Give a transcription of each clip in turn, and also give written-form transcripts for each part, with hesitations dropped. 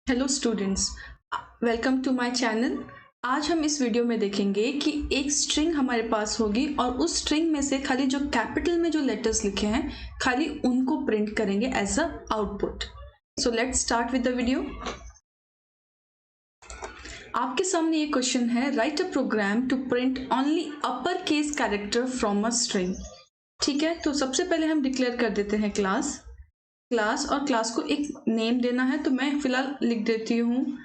Hello students, welcome to my channel. आज हम इस वीडियो में देखेंगे कि एक स्ट्रिंग हमारे पास होगी और उस स्ट्रिंग में से खाली जो कैपिटल में जो लेटर्स लिखे हैं खाली उनको प्रिंट करेंगे as a output. So let's start with the video. आपके सामने ये क्वेश्चन है, write a program to print only upper case character from a string. ठीक है, तो सबसे पहले हम डिक्लेयर कर देते हैं क्लास और क्लास को एक नेम देना है। तो मैं फिलहाल लिख देती हूँ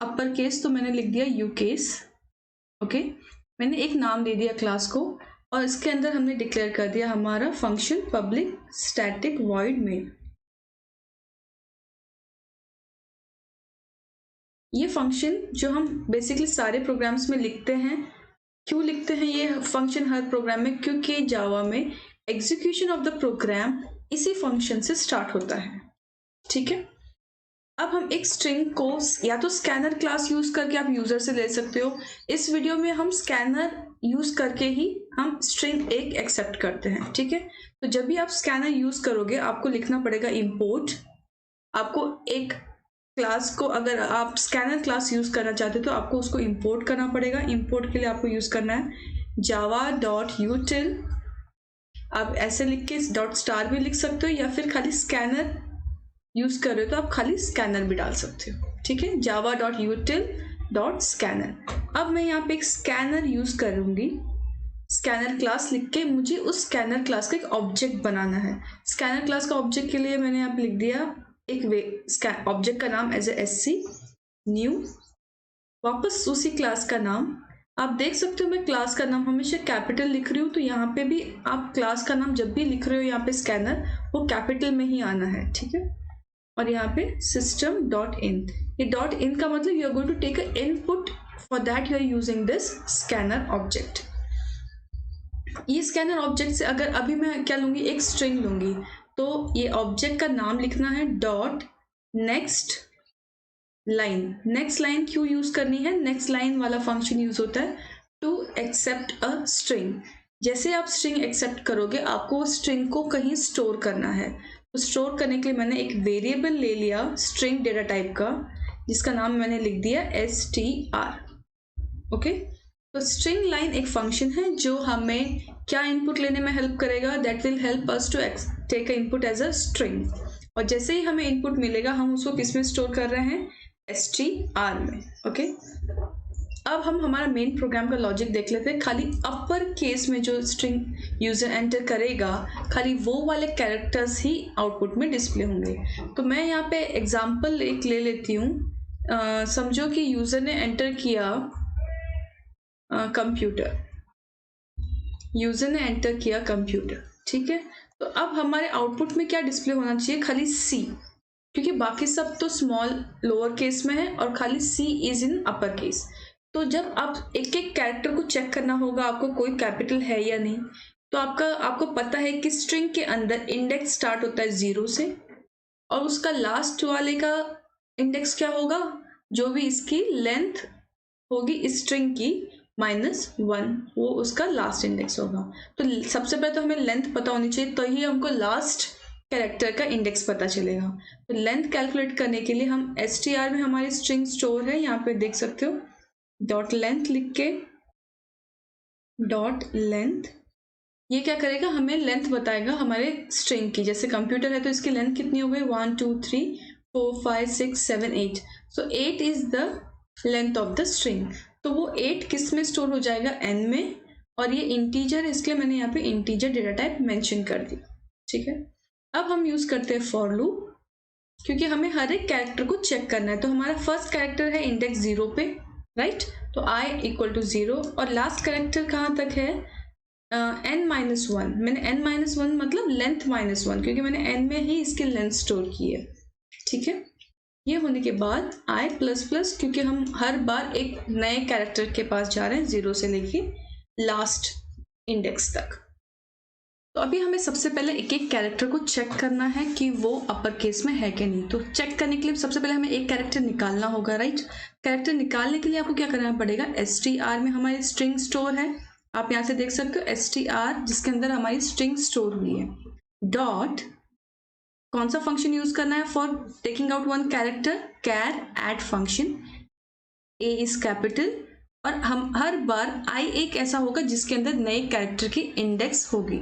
अपर केस, तो मैंने लिख दिया यू केस। ओके, मैंने एक नाम दे दिया क्लास को और इसके अंदर हमने डिक्लेयर कर दिया हमारा function public static void main. ये फंक्शन जो हम बेसिकली सारे प्रोग्राम्स में लिखते हैं, क्यों लिखते हैं ये फंक्शन हर प्रोग्राम में? क्योंकि जावा में एग्जीक्यूशन ऑफ द प्रोग्राम इसी फंक्शन से स्टार्ट होता है। ठीक है, अब हम एक स्ट्रिंग को या तो स्कैनर क्लास यूज करके आप यूजर से ले सकते हो। इस वीडियो में हम स्कैनर यूज करके ही हम स्ट्रिंग एक एक्सेप्ट करते हैं। ठीक है, तो जब भी आप स्कैनर यूज करोगे आपको लिखना पड़ेगा इंपोर्ट। आपको एक क्लास को, अगर आप स्कैनर क्लास यूज करना चाहते हो तो आपको उसको इंपोर्ट करना पड़ेगा। इंपोर्ट के लिए आपको यूज करना है java.util। आप ऐसे लिख के डॉट स्टार भी लिख सकते हो या फिर खाली स्कैनर यूज कर रहे हो तो आप खाली स्कैनर भी डाल सकते हो। ठीक है, java.util.scanner। अब मैं यहाँ पे एक स्कैनर यूज करूंगी, स्कैनर क्लास लिख के मुझे उस स्कैनर क्लास का एक ऑब्जेक्ट बनाना है। स्कैनर क्लास का ऑब्जेक्ट के लिए मैंने यहाँ पे लिख दिया एक ऑब्जेक्ट का नाम एज ए sc न्यू, वापस उसी क्लास का नाम। आप देख सकते हो मैं क्लास का नाम हमेशा कैपिटल लिख रही हूँ, तो यहाँ पे भी आप क्लास का नाम जब भी लिख रहे हो यहाँ पे स्कैनर, वो कैपिटल में ही आना है। ठीक है, और यहाँ पे system डॉट इन, ये डॉट इन का मतलब you are going to take a input, for that you are using this scanner object. ये स्कैनर ऑब्जेक्ट से अगर अभी मैं क्या लूंगी, एक स्ट्रिंग लूंगी, तो ये ऑब्जेक्ट का नाम लिखना है dot next line. Next line क्यों यूज करनी है? नेक्स्ट लाइन वाला फंक्शन यूज होता है टू एक्सेप्ट अ स्ट्रिंग। जैसे आप स्ट्रिंग एक्सेप्ट करोगे आपको स्ट्रिंग को कहीं स्टोर करना है, तो स्टोर करने के लिए मैंने एक वेरिएबल ले लिया स्ट्रिंग डेटा टाइप का, जिसका नाम मैंने लिख दिया str। ओके, तो स्ट्रिंग लाइन एक फंक्शन है जो हमें क्या इनपुट लेने में हेल्प करेगा, that will help us to take a input as a string. और जैसे ही हमें इनपुट मिलेगा हम उसको किस में स्टोर कर रहे हैं, str में। ओके, अब हम हमारा मेन प्रोग्राम का लॉजिक देख लेते हैं। खाली अपर केस में जो स्ट्रिंग यूजर एंटर करेगा खाली वो वाले कैरेक्टर्स ही आउटपुट में डिस्प्ले होंगे। तो मैं यहाँ पे एग्जांपल एक ले लेती हूँ। समझो कि यूजर ने एंटर किया कंप्यूटर, यूजर ने एंटर किया कंप्यूटर। ठीक है, तो अब हमारे आउटपुट में क्या डिस्प्ले होना चाहिए, खाली सी, क्योंकि बाकी सब तो स्मॉल लोअर केस में है और खाली सी इज इन अपर केस। तो जब आप एक एक कैरेक्टर को चेक करना होगा आपको कोई कैपिटल है या नहीं, तो आपको पता है कि स्ट्रिंग के अंदर इंडेक्स स्टार्ट होता है 0 से और उसका लास्ट वाले का इंडेक्स क्या होगा, जो भी इसकी लेंथ होगी इस स्ट्रिंग की -1, वो उसका लास्ट इंडेक्स होगा। तो सबसे पहले तो हमें लेंथ पता होनी चाहिए, तो ही हमको लास्ट कैरेक्टर का इंडेक्स पता चलेगा। तो लेंथ कैलकुलेट करने के लिए हम str में हमारी स्ट्रिंग स्टोर है, यहाँ पे देख सकते हो डॉट लेंथ लिख के, डॉट लेंथ ये क्या करेगा, हमें लेंथ बताएगा हमारे स्ट्रिंग की। जैसे कंप्यूटर है तो इसकी लेंथ कितनी हो गई, 1 2 3 4 5 6 7 8। सो 8 is the length of the string. तो वो 8 किस में स्टोर हो जाएगा, n में, और ये इंटीजर, इसलिए मैंने यहाँ पे इंटीजर डेटा टाइप मेंशन कर दिया। ठीक है, अब हम यूज करते हैं फॉर लूप, क्योंकि हमें हर एक कैरेक्टर को चेक करना है। तो हमारा फर्स्ट कैरेक्टर है इंडेक्स 0 पे, राइट, तो i इक्वल टू 0, और लास्ट कैरेक्टर कहाँ तक है, n-1। मैंने n-1 मतलब लेंथ -1, क्योंकि मैंने n में ही इसकी लेंथ स्टोर की है। ठीक है, ये होने के बाद i++, क्योंकि हम हर बार एक नए कैरेक्टर के पास जा रहे हैं 0 से लेके लास्ट इंडेक्स तक। तो अभी हमें सबसे पहले एक एक कैरेक्टर को चेक करना है कि वो अपर केस में है कि नहीं। तो चेक करने के लिए सबसे पहले हमें एक कैरेक्टर निकालना होगा, राइट। कैरेक्टर निकालने के लिए आपको क्या करना पड़ेगा, str में हमारी स्ट्रिंग स्टोर है, आप यहाँ से देख सकते हो str, जिसके अंदर हमारी स्ट्रिंग स्टोर हुई है, डॉट कौन सा फंक्शन यूज करना है for taking out one character? Char at function, A is capital, और हम हर बार आई एक ऐसा होगा जिसके अंदर नए कैरेक्टर की इंडेक्स होगी।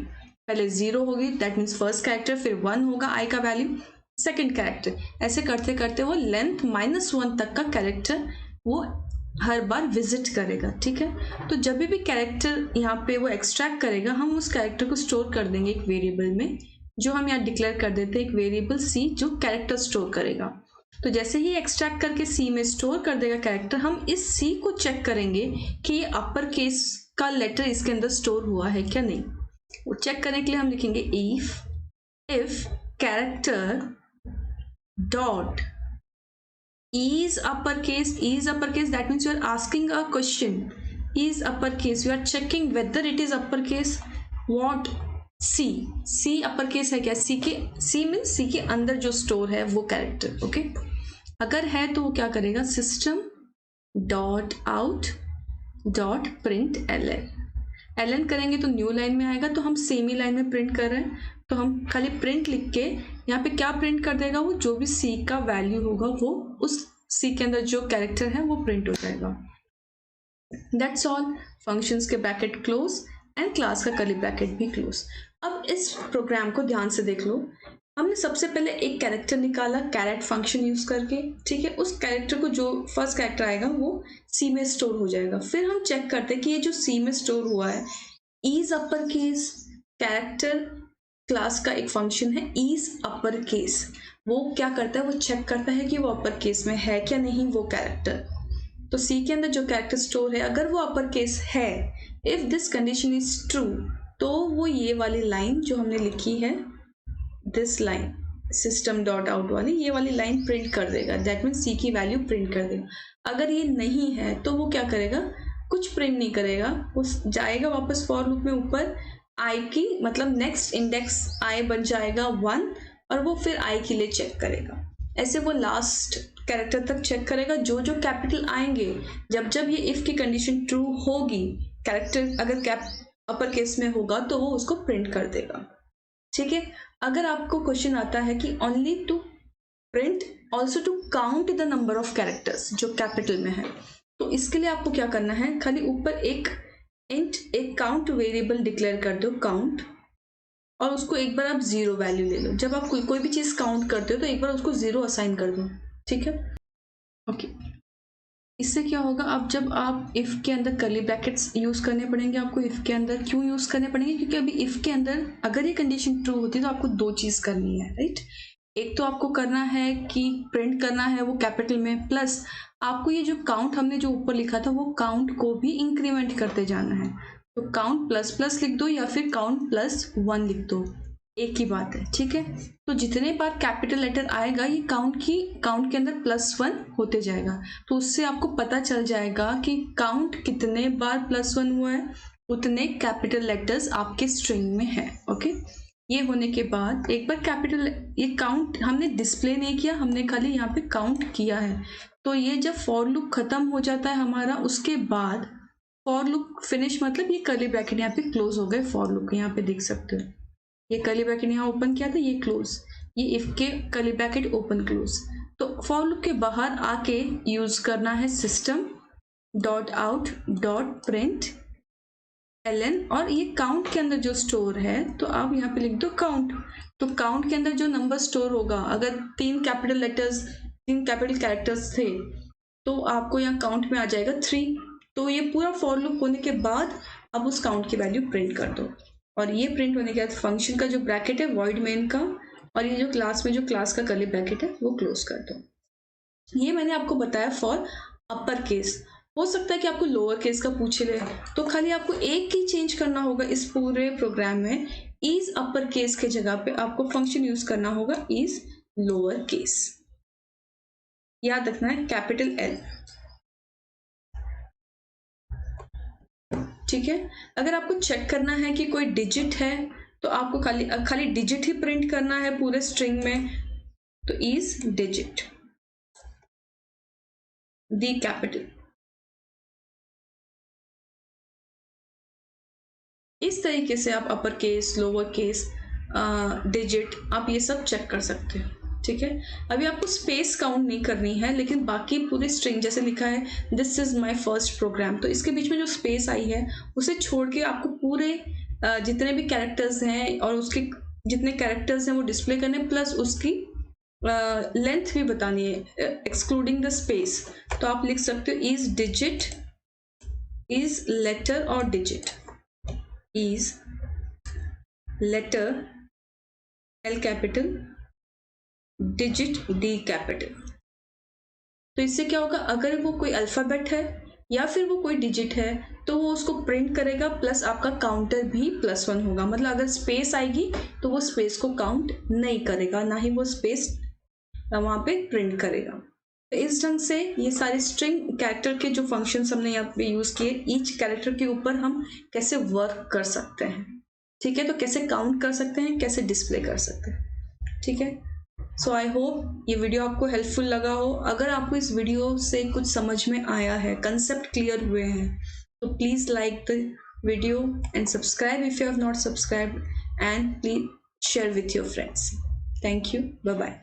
पहले 0 होगी, दैट मीन्स फर्स्ट कैरेक्टर, फिर 1 होगा आई का वैल्यू, सेकंड कैरेक्टर, ऐसे करते करते वो लेंथ -1 तक का कैरेक्टर वो हर बार विजिट करेगा। ठीक है, तो जब भी कैरेक्टर यहाँ पे वो एक्सट्रैक्ट करेगा, हम उस कैरेक्टर को स्टोर कर देंगे एक वेरिएबल में, जो हम यहाँ डिक्लेयर कर देते हैं एक वेरिएबल सी, जो कैरेक्टर स्टोर करेगा। तो जैसे ही एक्सट्रैक्ट करके सी में स्टोर कर देगा कैरेक्टर, हम इस सी को चेक करेंगे कि ये अपर केस का लेटर इसके अंदर स्टोर हुआ है क्या नहीं। वो चेक करने के लिए हम लिखेंगे if character dot is uppercase, that means you are asking a question, is uppercase, you are checking whether it is uppercase, what c uppercase है क्या? c means c के अंदर जो स्टोर है वो कैरेक्टर, ओके। अगर है तो वो क्या करेगा, system dot out dot print ln करेंगे तो न्यू लाइन में आएगा, तो हम सेम ही लाइन में प्रिंट कर रहे हैं, तो हम खाली प्रिंट लिख के यहाँ पे क्या प्रिंट कर देगा, वो जो भी सी का वैल्यू होगा वो उस सी के अंदर जो कैरेक्टर है वो प्रिंट हो जाएगा। That's all. फंक्शंस के ब्रैकेट क्लोज एंड क्लास का कर्ली ब्रैकेट भी क्लोज। अब इस प्रोग्राम को ध्यान से देख लो। हमने सबसे पहले एक कैरेक्टर निकाला कैरेट फंक्शन यूज करके, ठीक है। उस कैरेक्टर को जो फर्स्ट कैरेक्टर आएगा वो सी में स्टोर हो जाएगा। फिर हम चेक करते हैं कि ये जो सी में स्टोर हुआ है is upper case, character class का एक फंक्शन है इज अपर केस। वो क्या करता है, वो चेक करता है कि वो अपर केस में है क्या नहीं वो कैरेक्टर। तो सी के अंदर जो कैरेक्टर स्टोर है अगर वो अपर केस है, if this condition is true, तो वो ये वाली लाइन जो हमने लिखी है, this line system dot out वाली, ये वाली लाइन प्रिंट कर देगा। दैट मीन्स सी की वैल्यू प्रिंट कर देगा। अगर ये नहीं है तो वो क्या करेगा, कुछ प्रिंट नहीं करेगा, वो जाएगा वापस फॉर लूप में ऊपर, आई की मतलब नेक्स्ट इंडेक्स आई बन जाएगा 1, और वो फिर आई के लिए चेक करेगा। ऐसे वो लास्ट कैरेक्टर तक चेक करेगा। जो जो कैपिटल आएंगे, जब जब ये इफ की कंडीशन ट्रू होगी, कैरेक्टर अगर कैप अपर केस में होगा तो वो उसको प्रिंट कर देगा। ठीक है। अगर आपको क्वेश्चन आता है कि only to print also to count the number of characters जो कैपिटल में है, तो इसके लिए आपको क्या करना है, खाली ऊपर एक इंट एक काउंट वेरिएबल डिक्लेयर कर दो काउंट, और उसको एक बार आप 0 वैल्यू ले लो। जब आप कोई भी चीज काउंट करते हो तो एक बार उसको 0 असाइन कर दो। ठीक है, ओके। इससे क्या होगा, अब जब आप इफ के अंदर कर्ली ब्रैकेट्स यूज करने पड़ेंगे आपको। इफ के अंदर क्यों यूज करने पड़ेंगे, क्योंकि अभी इफ के अंदर अगर ये कंडीशन ट्रू होती है तो आपको 2 चीज करनी है, राइट। एक तो आपको करना है कि प्रिंट करना है वो कैपिटल में, प्लस आपको ये जो काउंट हमने जो ऊपर लिखा था वो काउंट को भी इंक्रीमेंट करते जाना है। तो काउंट प्लस प्लस लिख दो या फिर काउंट +1 लिख दो, एक ही बात है। ठीक है, तो जितने बार कैपिटल लेटर आएगा ये काउंट के अंदर +1 होते जाएगा। तो उससे आपको पता चल जाएगा कि काउंट कितने बार +1 हुआ है, उतने कैपिटल लेटर्स आपके स्ट्रिंग में है। ओके, ये होने के बाद एक बार कैपिटल ये काउंट हमने डिस्प्ले नहीं किया, हमने खाली यहाँ पे काउंट किया है। तो ये जब फॉर लूप खत्म हो जाता है हमारा, उसके बाद फॉर लूप फिनिश, मतलब ये कर्ली ब्रैकेट यहाँ पे क्लोज हो गए फॉर लूप के। यहाँ पे देख सकते हो ये कर्ली ब्रैकेट यहाँ ओपन किया था, ये क्लोज, ये इफ के कर्ली ब्रैकेट ओपन क्लोज। तो फॉर लूप के बाहर आके यूज करना है system dot out dot print ln, और ये काउंट के अंदर जो स्टोर है तो आप यहाँ पे लिख दो काउंट। तो काउंट के अंदर जो नंबर स्टोर होगा, अगर 3 कैपिटल कैरेक्टर्स थे तो आपको यहाँ काउंट में आ जाएगा 3। तो ये पूरा फॉर लूप होने के बाद अब उस काउंट की वैल्यू प्रिंट कर दो, और ये प्रिंट होने के बाद फंक्शन का जो ब्रैकेट है वॉइड मेन का, और ये जो क्लास में जो क्लास का कर्ली ब्रैकेट है वो क्लोज कर दो। ये मैंने आपको बताया फॉर अपर केस। हो सकता है कि आपको लोअर केस का पूछ ले, तो खाली आपको एक ही चेंज करना होगा इस पूरे प्रोग्राम में, इज अपर केस के जगह पे आपको फंक्शन यूज करना होगा इज लोअर केस। याद रखना है कैपिटल L। ठीक है, अगर आपको चेक करना है कि कोई डिजिट है तो आपको खाली डिजिट ही प्रिंट करना है पूरे स्ट्रिंग में, तो इज डिजिट दी कैपिटल। इस तरीके से आप upper case lower case digit, आप ये सब चेक कर सकते हो। ठीक है, अभी आपको स्पेस काउंट नहीं करनी है, लेकिन बाकी पूरे स्ट्रिंग जैसे लिखा है this is my first program, तो इसके बीच में जो स्पेस आई है उसे छोड़ के आपको पूरे जितने भी कैरेक्टर्स हैं और उसके जितने कैरेक्टर्स हैं वो डिस्प्ले करने, प्लस उसकी लेंथ भी बतानी है एक्सक्लूडिंग द स्पेस। तो आप लिख सकते हो इज डिजिट, इज लेटर और digit, is letter L capital, digit D capital. तो इससे क्या होगा, अगर वो कोई अल्फाबेट है या फिर वो कोई डिजिट है तो वो उसको प्रिंट करेगा, प्लस आपका काउंटर भी +1 होगा। मतलब अगर स्पेस आएगी तो वो स्पेस को काउंट नहीं करेगा, ना ही वो स्पेस वहां पे प्रिंट करेगा। तो इस ढंग से ये सारे स्ट्रिंग कैरेक्टर के जो फंक्शंस हमने यहाँ पे यूज किए, ईच कैरेक्टर के ऊपर हम कैसे वर्क कर सकते हैं। ठीक है, तो कैसे काउंट कर सकते हैं, कैसे डिस्प्ले कर सकते हैं। ठीक है, सो आई होप ये वीडियो आपको हेल्पफुल लगा हो। अगर आपको इस वीडियो से कुछ समझ में आया है, कंसेप्ट क्लियर हुए हैं, तो please like the video and subscribe if you have not subscribed, and please share with your friends. Thank you, bye bye.